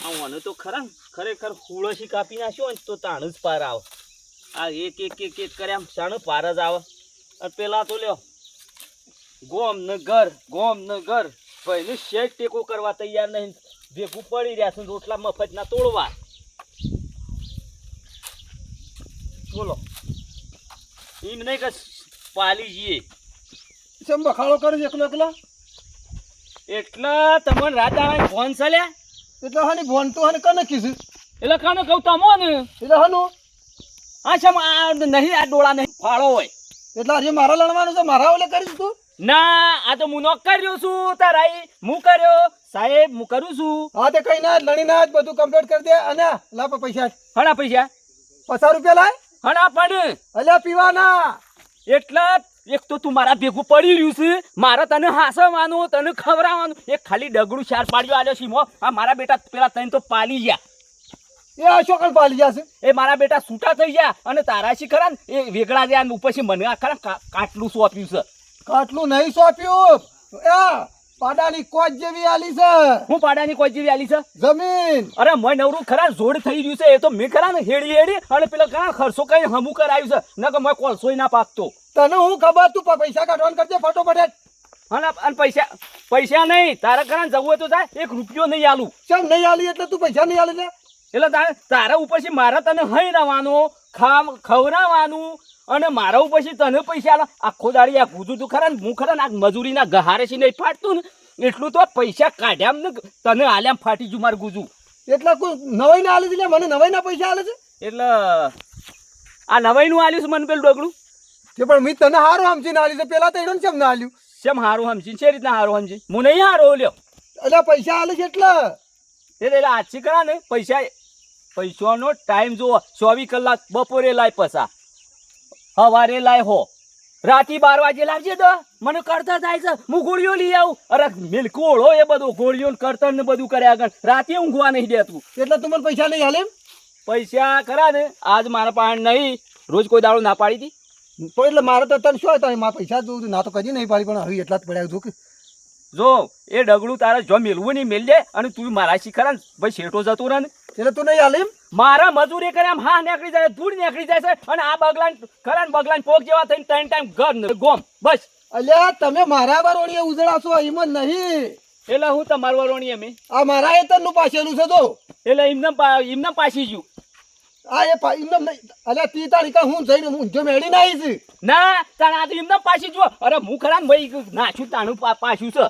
મને તો ખરેખર હુળસી કાપી નાખ્યો ને તો તાણ જ પાર આવે. આ એક કરે આમ શાણ પાર જ આવે. અને પેલા તો લ્યો ગોમ ને ઘર ભાઈને શેઠ ટેકો કરવા તૈયાર નહીં, ભેગું પડી રહ્યા છે રોટલા મફત ના તોડવા. બોલો એમ નહીં કે પાલી જઈએ ચમ બખાડો કરે એકલો એકલો એટલે તમને રાત આવે ફોન ચાલ્યા એટલે હાની ભોન તો હાને કને કીધું એટલે કાનો કહું તમો ને એટલે હાનું આ છે આ નહીં, આ ડોળા નહીં ફાળો હોય એટલે આજે મારા લણવાનું છે, મારા ઓલે કરીશ તું ના. આ તો હું નોક કર્યો છું તારાઈ, હું કર્યો સાહેબ, હું કરું છું. હા તે કઈ ના લણી ના જ બધું કમ્પ્લીટ કરી દે. અને લા પૈસા હણા પૈસા 50 રૂપિયા લાય. હણા પણ અલ્યા પીવાના એટલે એક તો તું મારા ભેગું પડી રહ્યું છે, મારે તને હાસવાનું તને ખવડાવવાનું. એક ખાલી ડગડું શાર પાડ્યો આલ્યો સીમો. આ મારા બેટા પેલા તને તો પાલી ગયા, એ આ છોકરા પાલી જશે. એ મારા બેટા છૂટા થઈ ગયા અને તારા શી ખરા ને એ વેગળા ગયા ઉપરથી મને આ ખરા કાટલું સોંપ્યું છે. કાટલું નહીં સોંપ્યું, એ પાડાની કોચ જેવી આલી છે. હું પાડાની કોઈ જેવી આલી છે જમીન. અરે મોય નવરું ખરા જોડ થઈ રહ્યું છે. એ તો મેં ખરા ને હેડી અને પેલા ખરા ખર્ચો કઈ હમું કરાવ્યું છે, ન કે મોય કોલસોય ના પાકતો. તને હું ખબર, તું પૈસા કાઢવાનું કરજે ફટોફટ. અને પૈસા નહીં તારે ખરા જવું હોય તો જાય, 1 રૂપિયો નહીં આલું. ચમ નહીં આલી એટલે તું પૈસા નહીં આલી લે. એટલે તારા ઉપરથી મારે તને હઈ રહેવાનું, ખવડાવવાનું અને મારા ઉપરથી તને પૈસા આલો. આખો દાડી આ ગુજું તું ખરા ને હું ખરા ને આ મજૂરીના ગહારે છે નહીં ફાટતું ને એટલું તો પૈસા કાઢ્યા ને તને આલ્યા ફાટી જુ મારું ગુજું. એટલે કોઈ નવાઈ ના આલી છે, મને નવાઈ ના પૈસા આલે છે. એટલે આ નવાઈનું આલ્યું છે મને પેલું ડગલું. કે પણ મેં તને હારું સમજીને આલી છે, પેલા તો એને ચમ ના આલ્યું. કેમ હારું સમજી છે રીતના હારું સમજી? હું નહીં હારો લ્યો એટલે પૈસા આલે છે એટલે આછી કરા ને પૈસાનો ટાઈમ જુઓ. 24 કલાક બપોરે લાય, પસા સવારે લાય, હો રાતી 12 વાગે લાવજે. તો મને કરતા થાય છે, હું ગોળીઓ લઈ આવું. અરે મિલકોળો એ બધું ગોળીઓ કરતર ને બધું કર્યા આગળ રાતે ઊંઘવા નહીં દેતું. એટલે તું મને પૈસા નહીં હાલે? પૈસા ખરા ને આજ મારા પાસે નહીં, રોજ કોઈ દાડો ના પાડી હતી તો એટલે મારે તો તને શું હતા, મારા પૈસા જોઉં છું. ના તો કદી નહીં પાડી, પણ હવે એટલા જ પડ્યા છું કે જો એ ડગલું તારે જો મેળવું નહીં મેળ દે. અને તું મારા શીખરા ને ભાઈ શેઠો જતો રહે ને એટલે તું નહીં હાલે એમ? મારા મજૂરી કરે આમ હા નીકળી જાય, ધૂળ નીકળી જાય છે. અને આ બગલાન ખરા ને બગલાન પોક જેવા થઈને 3 ટાઈમ ઘર ને ગોમ બસ. અલ્યા તમે મારા વરોણીએ ઉજળાશો એમ જ નહીં. એટલે હું તમારું વરોણી અમે આ મારા એતરનું પાછેલું છે તો એટલે એમને પાછી ગયું. આ એ એમને નહીં. અલ્યા તી તારીખે હું જઈને હું જો મેળી ના આવી છે. ના તાણ આ તો એમને પાછી જુઓ. અરે હું ખરા ને ભાઈ નાખ્યું તાણું પાછું છે.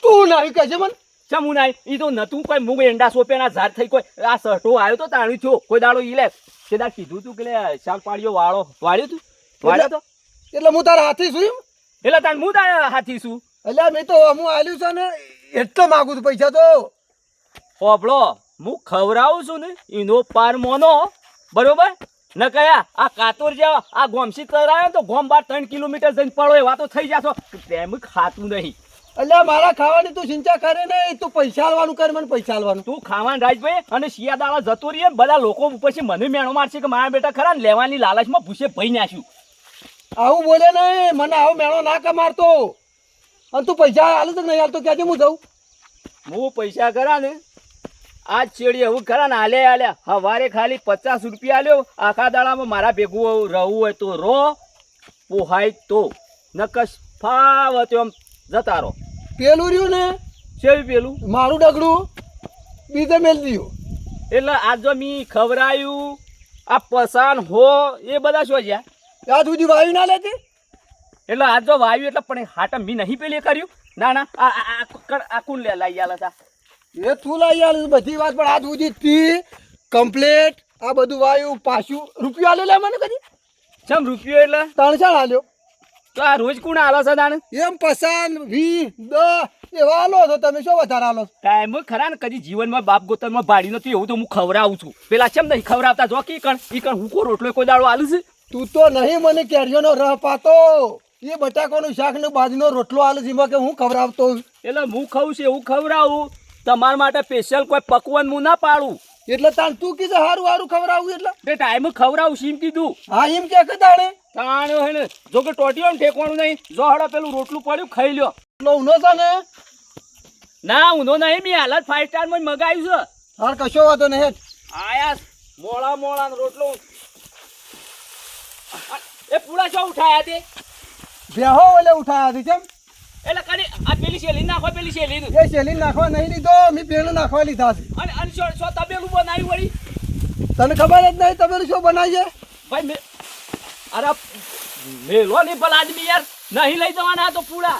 તું નાખ્યું કે છે મને? ચમું નાય ઈ તો નતું કોઈ મૂંગ એંડા સોપેના ઝાડ થઈ કોઈ આ સટો આવ્યો તો તાણું થયો કોઈ દાડો ઈ લે સીધા કીધું તું કે લે શાક પાડ્યો વાળ્યો તું તો એટલે હું તારા હાથી છું એમ? એટલે તાણ હું તારા હાથી છું. અલ્યા મેં તો હું આલ્યું છે ને એટલો માગું છું પૈસા તો. હોબળો હું ખવડાવું છું ને એનો પાર મોનો બરોબર ન કયા આ કાતોર જેવા આ ગોમસી કરાયો તો ગોમ બાર 3 કિલોમીટર જઈને પડો એવા તો થઈ જાશો. તેમ ખાતું નહીં. અલ્યા મારા ખાવાની તું ચિંતા કરે નહીં, તું પૈસા આલવાનું કરે, મને પૈસા આલવાનું. તું ખાવાનું રાજભાઈ અને શિયાદાળા જતો રહીએ બધા લોકો પછી મને મેણો મારશે કે મારા બેટા ખરા ને લેવાની લાલચમાં ભૂસે ભઈ નાખ્યું. આવું બોલે નહીં, મને આવો મેણો ના કમારતો. અને તું પૈસા આલે તો નહીં આલતો ક્યાંથી હું જાઉં? હું પૈસા કરા ને આજ ચેડી હું ખરા ને આલ્યા હવારે ખાલી 50 રૂપિયા આલ્યો. આખા દાડામાં મારા ભેગું રહું હોય તો રો પોહાય તો નકશ ફાવ એમ જતા રહો. પેલું રહ્યું ને શેવી પેલું મારું ડગડું બીજે મેલ દીધું. એટલે આ જો મી ખવરાયું આ પસાન હો એ બધા શું જ્યાં આજ સુધી વાયુ ના લેતી. એટલે આ જો વાયુ એટલે પણ હાટા મી નહીં પેલી કર્યું. ના ના આ કોણ લે લઈ આલા તા એ તું લઈ આલે બધી વાત, પણ આજ સુધી તી કમ્પ્લેટ આ બધું વાયુ પાછું રૂપિયો આલે લે મને કદી. ચમ રૂપિયો એટલે 300 આલ્યો. તો આ રોજ કોણ આલો છે દાણ એમ પસાન 20 10 એવા આલો તો તમે શું વધારે આલો? ટાઈમ ખરા ને કદી જીવનમાં બાપ ગોતરમાં બાળી નથી એવું તો હું ખવડાવું છું. પેલા ચમ નહીં ખવડાવતા જો કી કણ હું કો રોટલો કોઈ દાડો આલું છે? તું તો નહીં મને કેરીઓનો રહ પાતો, એ બટાકાનું શાક ને બાજરીનો રોટલો આલે છે કે હું ખવડાવતો. એટલે હું ખાઉં છું એવું ખવડાવું. તમારા માટે સ્પેશિયલ કોઈ પકવાન હું ના પાડું. એટલે તાણ તું કીધું હારું હારું ખવડાવું એટલે તે ટાઈમ ખવડાવું છે એમ કીધું. હા એમ કે તાણે તાણ્યો હે ને જો કે ટોટીઓ ને ઠેકવાનું નહીં. જો હડો પેલું રોટલું પડ્યું ખાઈ લ્યો. એટલે ઉનો છે ને ના ઊંધો નહીં મેં હાલત 5 સ્ટાર માં મગાવ્યું છે હાલ કશો વાતો નહીં હેઠ. આયા મોળા મોળા રોટલો એ પૂરા છો ઉઠાયા તે બેહો ઓલે ઉઠાયા હતી કેમ એટલે કદી આ પેલી શેલી નાખો પેલી શેલી એ શેલી નાખવા નહીં લીધો મેં પેલું નાખવા લીધા છે. અને શો તબેલું બનાવ્યું વળી તને ખબર જ નહીં તમે શું બનાવીએ ભાઈ મે અરે મેલો નહીં ભલા આદમી યાર નહીં લઈ જવાના તો પૂરા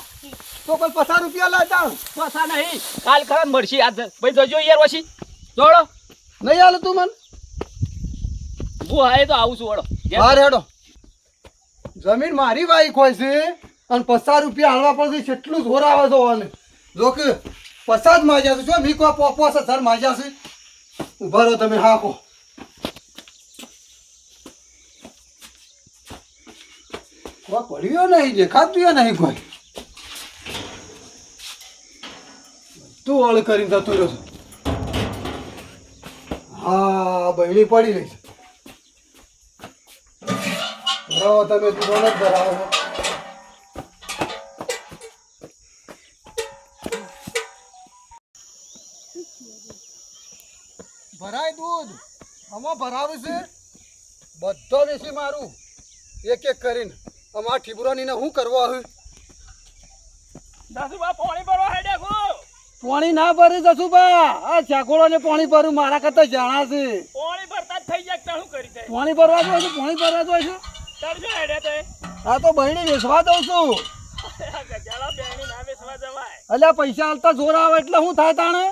તો કોઈ 50 રૂપિયા લાવતા પસા નહીં કાલ ખરા મળશે આજ ભાઈ જોજો યાર ઓછી જોડો નહીં હાલે તું મન હું હાય તો આવું છું વળો હા રેડો જમીન મારી વાઈક હોય છે અને 50 રૂપિયા હાલવા પડશે કેટલું જોર આવે છે ઓને જો કે 50 જ માજ્યા છે શું મી કો પોપો છે સર માજ્યા છે ઉભા રહો તમે હા કો કોઈ પડ્યો નહીં દેખાતું નહીં કોઈ તું ઓળ કરીને જતો રહ્યો છે હા બહેણી પડી રહી છે રહો તમે દૂધો જ ભરાવો છો. ભરાય દૂધ આમાં ભરાવું છે બધો વેચી મારું એક એક કરીને આમાં ઠીબુરાની ને હું કરવા આવ્યું દાસુબા પાણી ભરવા હે દેખો પાણી ના ભરી જસુબા આ ચાકોળો ને પાણી ભરું મારા કરતા જાણા છે પાણી ભરતા જ થઈ જાય શું કરી દે પાણી ભરવા જોઈએ પાણી ભરવા જોઈએ તરજો હેડે તે આ તો બહેણી વેચવા દઉં છું ગજાલા બેણી ના વેચવા જવાય અલ્યા પૈસા હાલતા જોર આવે એટલે શું થાય તાણે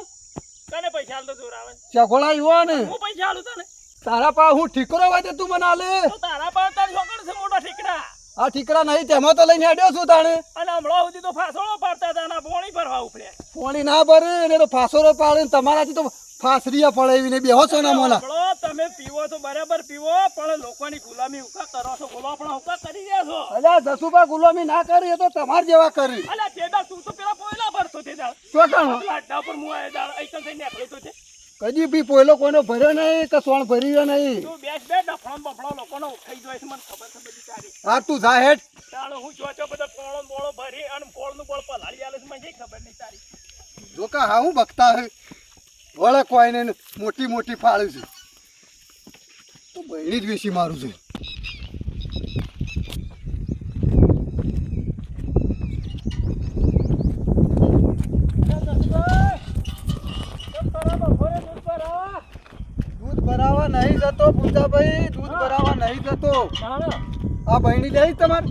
કને પૈસા હાલ તો જોર આવે ચાકોળા આવ્યો ને હું પૈસા હાલું તને તારા પા હું ઠીકરો હોય તે તું મને આલે તો તારા પર તાર છોકરો છે મોટો ઠીકરા આ ઠીકરા નહીં તેમાં તો લઈને હેડ્યો છું તાણે અને હમણાં સુધી તો ફાસોળો પાડતા હતા ના પાણી ભરવા ઉપડ્યા પાણી ના ભરે ને તો ફાસોરો પાડે ને તમારાથી તો ફાસરીયા પડાવીને બેહો છો ને મોલા હમણાં તમે પીવો તો બરાબર પીવો પણ લોકોની ગુલામી ઉકા કરો છો બોલો પણ ઉકા કરી રહ્યા છો અલ્યા જસુબા ગુલામી ના કરી એ તો તમાર જેવા કરી અલ્યા તેદા તું તો પેલા પોયલા ભરતો તેદા શું કામ લાડડા પર મુઆ દાળ આઈકન થઈને નીકળ્યો તો છે કદી બી પોયલો કોઈનો ભર્યો નહીં કે સોણ ભર્યો નહીં તું બેસ બે ડફણો બફણો લોકોનો ઉઠાઈ જાય છે મને ખબર છે બધી તારી આ તું જા હેઠ તાળો હું જોચો બધો પોળો બોળો ભરી અને પોળનું બોળ પલાળી આલે છે મને કઈ ખબર નહીં તારી જો કા હા હું બકતા હે વળે કોઈ ને મોટી મોટી ફાળે છે તો બહેણી જ વેચી મારું છે દૂધ ભરાવા નહીં જતો પૂજાભાઈ દૂધ ભરાવા નહીં જતો આ બહેણી લઈ તમારે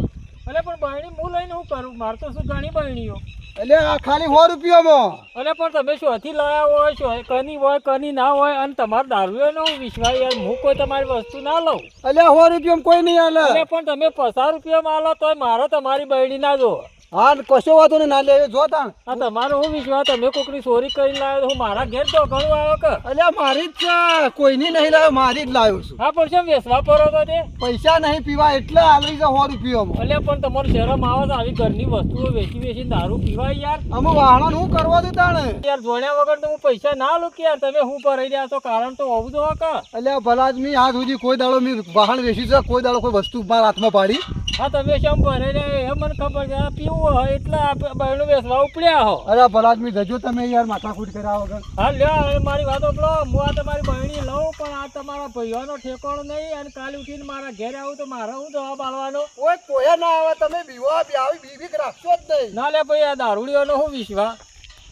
અલે પણ બહેણી હું લઈને હું કરું માર તો શું ઘણી બહેણીઓ એટલે આ ખાલી 100 રૂપિયામાં અલે પણ તમે શોથી લાયા હોય શું કની હોય કની ના હોય અને તમારે દારૂ નો વિશ્વાસ યાર હું કોઈ તમારી વસ્તુ ના લઉં એટલે 100 રૂપિયામાં કોઈ નહીં અલે હાલે પણ તમે 50 રૂપિયામાં આલો તોય મારો તમારી બહેણી ના જો હા કશો વાતો ને ના લે જો તાણ આ તમારો હું વિશ્વાસ તમે કોકની ચોરી કરીને લાવ્યો હું મારા ઘેર તો ઘણું આવ્યો કે અલ્યા મારી જ છે કોઈની નહીં લાવ્યો મારી જ લાવ્યો છું હા પણ કેમ વેસવા પડો તો તે પૈસા નહીં પીવા એટલે આલી છે 100 રૂપિયામાં અલે પણ તમારું શરમ આવે છે આવી ઘરની વસ્તુઓ વેચી વેચીને દારૂ પીવાય યાર અમે વાહણ હું કરવા દે તાણે યાર જોણ્યા વગર તો હું પૈસા ના લો કે યાર તમે હું ભરાઈ રહ્યા છો કારણ તો હોવું તો કે અલ્યા ભલા આદમી આજ સુધી કોઈ દાડો મેં વાહણ વેચી છે કોઈ દાડો કોઈ વસ્તુ મારા હાથમાં પાડી હા તમે કેમ ભરાઈ રહ્યા એ મને ખબર છે આ પીવું હોય એટલે આ બહેણું વેચવા ઉપડ્યા હો અરે ભલા આદમી જજો તમે યાર માથાકૂટ કર્યા વગર હા લ્યો હવે મારી વાતો પેલો હું આ તમારી બહેણી લઉં પણ આ તમારા ભાઈઓનો ઠેકાણો નહીં અને કાલે ઉઠીને મારા ઘેરે આવું તો મારે હું જવાબ આલવાનો કોઈ કોયા ના આવે તમે બીવા આવી બીક રાખશો જ નહીં ના લે ભાઈ આ દારૂડીઓનો હું વિશ્વાસ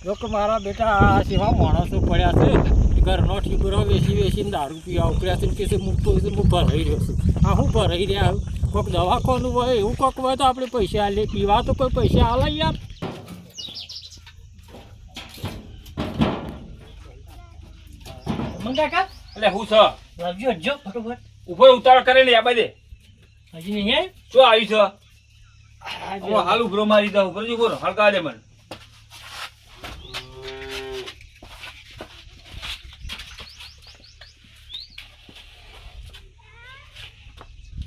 જો કે મારા બેટા આ સેવા માણસો પડ્યા છે ઘરનો ઠીકરો વેચીને દારૂ પીવા ઉપડ્યા છે ને કે છે હું ભરાઈ રહ્યો છું આ હું ભરાઈ રહ્યા કોઈક દવાખાનું હોય એવું કોઈક હોય તો આપણે પૈસા આલે પીવા તો કોઈ પૈસા આલે યાર કાકા એટલે હું છ લાવજો હજો ફટોફટ ઉભો ઉતાવળ કરેલી આ બધે હજી નહીં શું આવ્યું છે આવ્યું હાલ ઉભરો મારી દઉં ઉભરો ઉભરો હલકા દે મને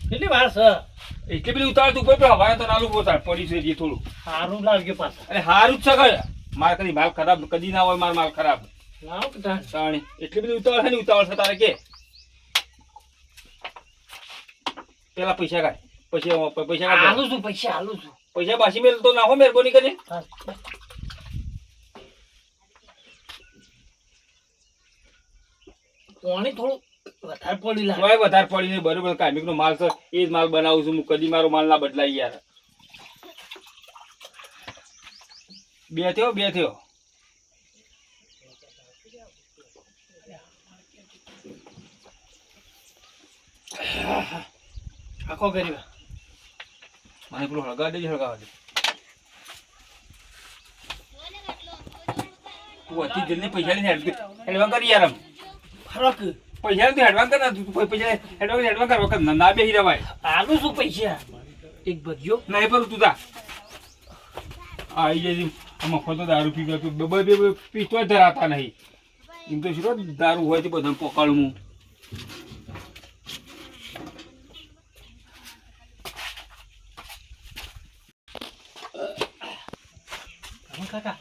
કેટલી વાર છે એટલી બધી ઉતાર તું કોઈ પણ હવાય તો નાલું પોતા પડી છે જે થોડું સારું લાવજો પાછા અરે હારું જ છે કયા મારે કદી માલ ખરાબ કદી ના હોય મારો માલ ખરાબ લાવ કટા તાણી એટલી બધી ઉતાવળ છે ને ઉતાવળ છે તારે કે પેલા પૈસા કાઢ પછી પૈસા કાઢ આલું છું પૈસા આલું છું પૈસા પાછી મેલ તો નાખો મહેરબાની કરીને પાણી થોડું વધારે પડી લાગે. તોય વધારે પડી નહીં બરોબર કામિકનો માલ છે એ જ માલ બનાવું છું હું કદી મારો માલ ના બદલાય યાર બે થયો આખો ગરીબ મને પેલું હળગાવા દે તું અતિ જલ્દી પૈસા લઈને હેડવાન કરી યાર ફરક પૈસા તું હેડવાન કર ને તું પૈસા હેડવાન કર વખત ના બેહી રવાય આનું શું પૈસા એક ભજ્યો નહીં પર તું તા આવી જાય મફતો દારૂ પી પીતો ધરાતા નહીં એમ તો શું દારૂ હોય તો બધા પકડું હું કાકા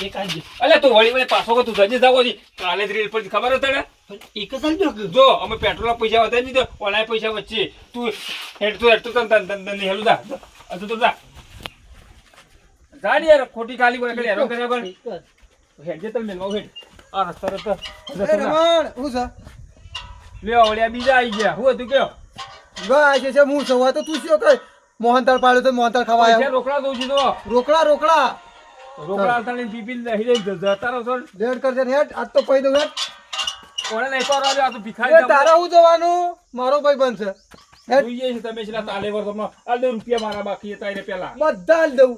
એક આજ અલે તું વળી પાછો તું જજે જાવ કાલે રેલ પર ખબર હતો ને એક જ આલજો કે જો અમે પેટ્રોલ પૈસા વધારી દીધો ઓનલાઈન પૈસા વચ્ચે તું હેડ તન હેલું જા તું જા યાર ખોટી કાલી બોલે કરી હેરો કર્યા પણ હેડ જે તમે મેલવા હેડ આ રસ્તા એ રમણ હું છે લ્યો વળ્યા બીજા આવી ગયા હું હતું કયો ગા છે હું સવા તો તું શું કઈ મોહનતાળ પાડ્યો તો મોહનતાળ ખાવા પૈસા આવ્યો રોકડા દઉં છું તો રોકડા રોકડા આવતા લઈને પીપી નહીં જતા રહો છો લેટ કરજે ને હેટ આજ તો પૈ દઉં હેટ કોને નહીં પાડવા આ તો એ ભિખારી તારા હું જવાનું મારો ભાઈ બનશે હેટ જોઈએ છે તમે છેલ્લા તાલે વર તમને આ 2 રૂપિયા મારા બાકી હતા એને પેલા બધા આલી દઉં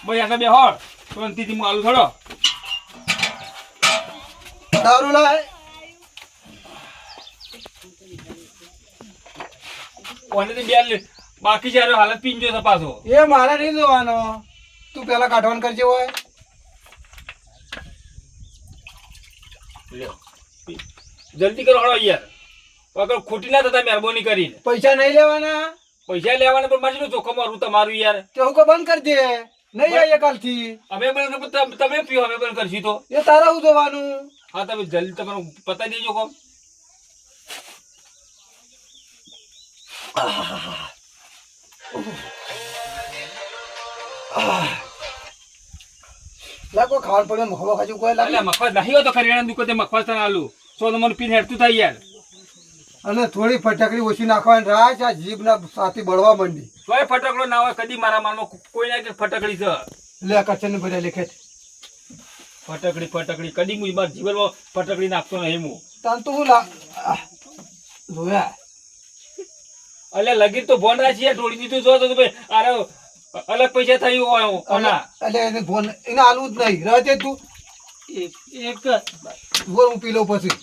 ભાઈ આગળ બે હોળ શાંતિથી હું આલુ થોડો દારૂ લાય કોનેથી બે બાકી છે હાલત પીંજો છે પાછો એ મારે નહીં જોવાનો તું પેલા કાઢવાનું કરજે હોય જલ્દી કરો હળો યાર વગર ખોટી ના થતા મહેરબાની કરીને પૈસા નહીં લેવાના પૈસા લેવાના પણ મારી જોખમ મારું તમારું યાર તે હું કો બંધ કરજે નહીં આવીએ કાલથી અમે બંધ તમે પીઓ અમે બંધ કરશું તો એ તારા હું જોવાનું હા તમે જલ્દી તમારું પતાવી દેજો કોમ લાગો ખાવાનું પડે મખો ખાજુ કોઈ એટલે લાગે મફત નહીં હોય તો કરિયાણા દુકાને મફત તને આલુ સો મને પીને હેડતું થાય યાર અને થોડી ફટાકડી ઓછી નાખવાની રાહ આ જીભના સાથે બળવા માંડી તોય ફટકડો ના હોય કદી મારા માલમાં કોઈ ના કે ફટકડી છે લે કચન ભર્યા લેખે ફટકડી કદી હું મારા જીવનમાં ફટકડી નાખતો નહીં હું તાન તો હું જોયા એટલે લગીર તો ફોન રાખી ઢોળી દીધું જો તો ભાઈ અરે અલગ પૈસા થયું હોય કોના એટલે એને ફોન એને આલવું જ નહીં રહે તું એક બોલ હું પી લઉં પછી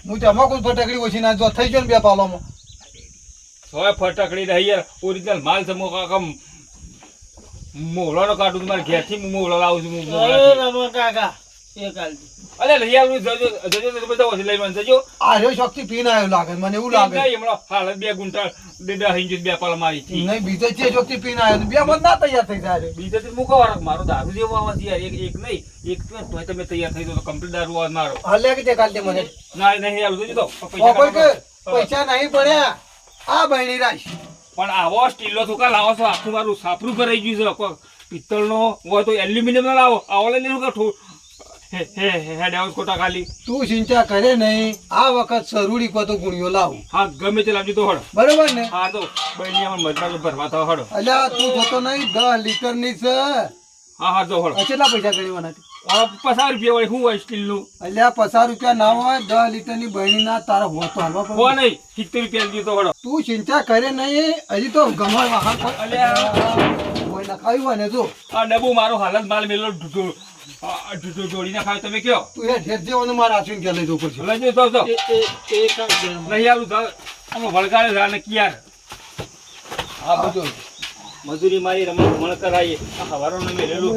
હું તમાકુ ફટાકડી ઓછી ના જો થઈ ગયો ને બે પાલોમાં તોય ફટકડી રહી યાર ઓરિજિનલ માલ છે મો કાકા મોહલાનો કાઢું મારે ઘેરથી હું મોહલા લાવું છું હું રમણ કાકા એક આલજો અલે લઈ આવું જજો બધા ઓછી લઈ મને જજો આર્યો શક્તિ પીને આવ્યો લાગે મને એવું લાગે નહીં હમણાં હાલ 2 ગુંઠા 2 ઇંચ 2 પાલ મારી થી નહીં બીજો છે શક્તિ પીને આવ્યો બે મત ના તૈયાર થઈ જાય બીજા થી મૂકવા મારો દારૂ જેવો આવાજ યાર એક નહીં એક તોય તમે તૈયાર થઈ તો કમ્પ્લીટ દારૂ આવાજ મારો હાલે કે કાલથી મને ના નહીં આલું જોજો તો ઓપર કે પૈસા નહીં પડ્યા આ બહેણી રાશ પણ આવો સ્ટીલનો થુકા લાવો છો આખું મારું સાપરું ભરાઈ ગયું છે પિત્તળનો હોય તો એલ્યુમિનિયમ ના લાવો આવો લઈ લેવું કે હેડ હાઉસ ખોટા ખાલી તું ચિંતા કરે નહીં આ વખત સરુડી કો તો ગુણિયો લાવું હા ગમે તે લાવજો તો હડો બરોબર ને હા તો બહેની મજબૂત ભરવા તો હડો અલ્યા તું જોતો નહીં 10 લીટર ની છે હા જો હડો કેટલા પૈસા ગણીવાના છે? 50 રૂપિયા હોય શું હોય સ્ટીલનું અલ્યા 50 રૂપિયા ના હોય 10 લીટર ની બહેણી ના તારા હોતો હાલવા પડે. હો નહીં 70 રૂપિયા લીધો તો હડો તું ચિંતા કરે નહીં હજી તો ગમાય વાહન પર અલ્યા હોય ના ખાવી હોય ને જો આ ડબ્બુ મારો હાલત માલ મેલો જોડી ના ખાય તમે કયો તું એ ઢેર જેવાનું મારા હાથીને ક્યાં લઈ જવું પડશે લઈ જો તો એક આલજો નહીં આવું આમાં વળગાડે રાને કિયાર હા બધું મજૂરી મારી રમણ કરાવીએ આ હવારો ને મેલેલું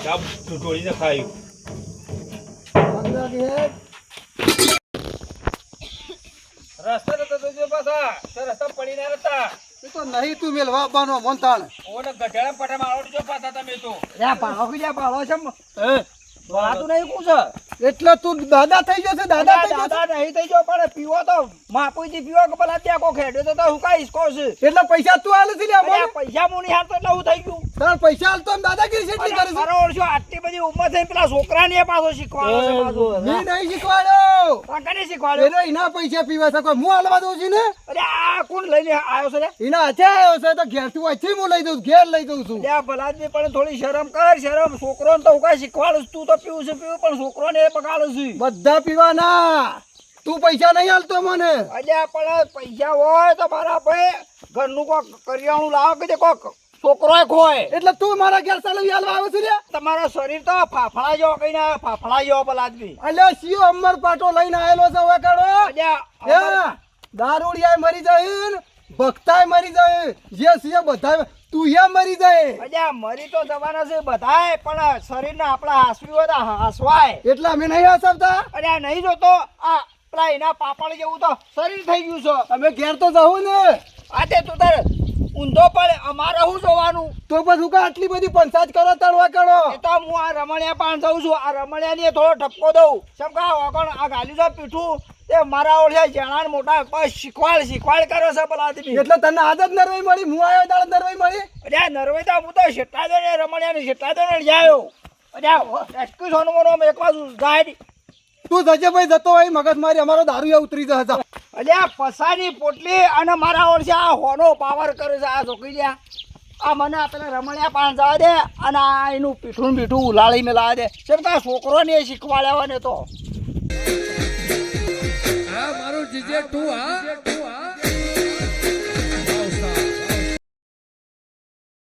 સાબ જોડીને ખાયું રસ્તા તો જોજો પાછા રસ્તા પડી ના રહેતા એ તો નહીં તું મેલવા આપવાનો મન તાણ ઓને ગઢેડા પટામાં આવડજો પાછા તમે તો યા પાડો કે યા પાડો છે ભલાતું નહીં કોણ છે એટલે તું દાદા થઈ જશે દાદા થઈ જશે દાદા નહીં થઈ ગયો પણ પીવો તો માપુજી પીવો કે પેલા ત્યાં કો ખેડ્યો તો હું કાંઈ હિસકો છે એટલે પૈસા તું આલે છે લે અરે મને આ પૈસા મુની હાલ તો એટલે હું થઈ ગયું તારા પૈસા આલતો એમ દાદાગીરી કેટલી કરે છે મારો ઓળશો આટલી બધી ઉંમર થઈ પેલા છોકરાને પાછો શીખવાડો છે પાછો મી નહીં શીખવાડ્યો કાંઈ શીખવાડ્યો એને એના પૈસા પીવા છે કોઈ હું આલવા દઉં છું ને અરે આ કોણ લઈને આવ્યો છે રે એના હાથે આવ્યો છે તો ઘેર તું અહીંથી હું લઈ દઉં ઘેર લઈ દઉં છું લ્યા ભલાદમી પણ થોડી શરમ કર શરમ છોકરોને તો હું કાંઈ શીખવાડું છું. તું તો પીવું છે પીવું પણ છોકરોને એ બગાડું છું બધા પીવાના તું પૈસા નહીં આલતો મને અલ્યા પણ પૈસા હોય તો મારા ભાઈ ઘરનું કોક કરિયાણું લાવો કે કોક છોકરો ખોય એટલે તું મારા ઘેર ચાલવી આલવા આવે છે લે તમારો શરીર તો ફાફડા જેવો કઈ ના ફાફડા જેવો ભલાદમી અલ્યા સિયો અમર પાટો લઈને આયેલો છે હવે કાઢો અલ્યા દારૂડિયા મરી જાય ને ભક્તાય મરી જાય જે સિયો બધા તું એ મરી જાય અલ્યા મરી તો જવાના છે બધાય પણ શરીરને આપણા હાસવી હોય તો હાસવાય એટલે અમે નહીં હસવતા અલ્યા નહીં જોતો આ પેલા એના પાપડ જેવું તો શરીર થઈ ગયું છે અમે ઘેર તો જવું ને આ તે તું તારે ઊંધો પડે અમારે શું જોવાનું તો પછી કા આટલી બધી પંચાયત કરો તળવા કરો એ તો હું આ રમણિયા પાન જઉં છું આ રમણિયાની થોડો ઠપકો દઉં સમ કા વગણ આ ગાલી તો પીઠું એ મારા ઓળખ્યા જણાન મોટા બસ શીખવાડ કરો છે પેલા આદમી એટલે તને આદત નરવાઈ મળી હું આવ્યો દાડ નરવાઈ મળી અરે નરવાઈ તો હું તો શેટા દે રમણિયાની શેટા દે જાયો અરે એસક્યુ સોનો મોનો એક બાજુ જાય તું જજે ભાઈ જતો હોય મગજ મારી અમારો દારૂ એ ઉતરી જશે અલ્યા પસાની પોટલી અને મારા ઓળશે આ હોનો પાવર કરે છે આ છોકરી લ્યા આ મને આ પેલા રમણિયા પાન જવા દે અને આ એનું પીઠું પીઠું ઉલાળી મેળવા દે કેમ કે આ છોકરોને શીખવાડ્યા ને તો મારું જીજે તું હા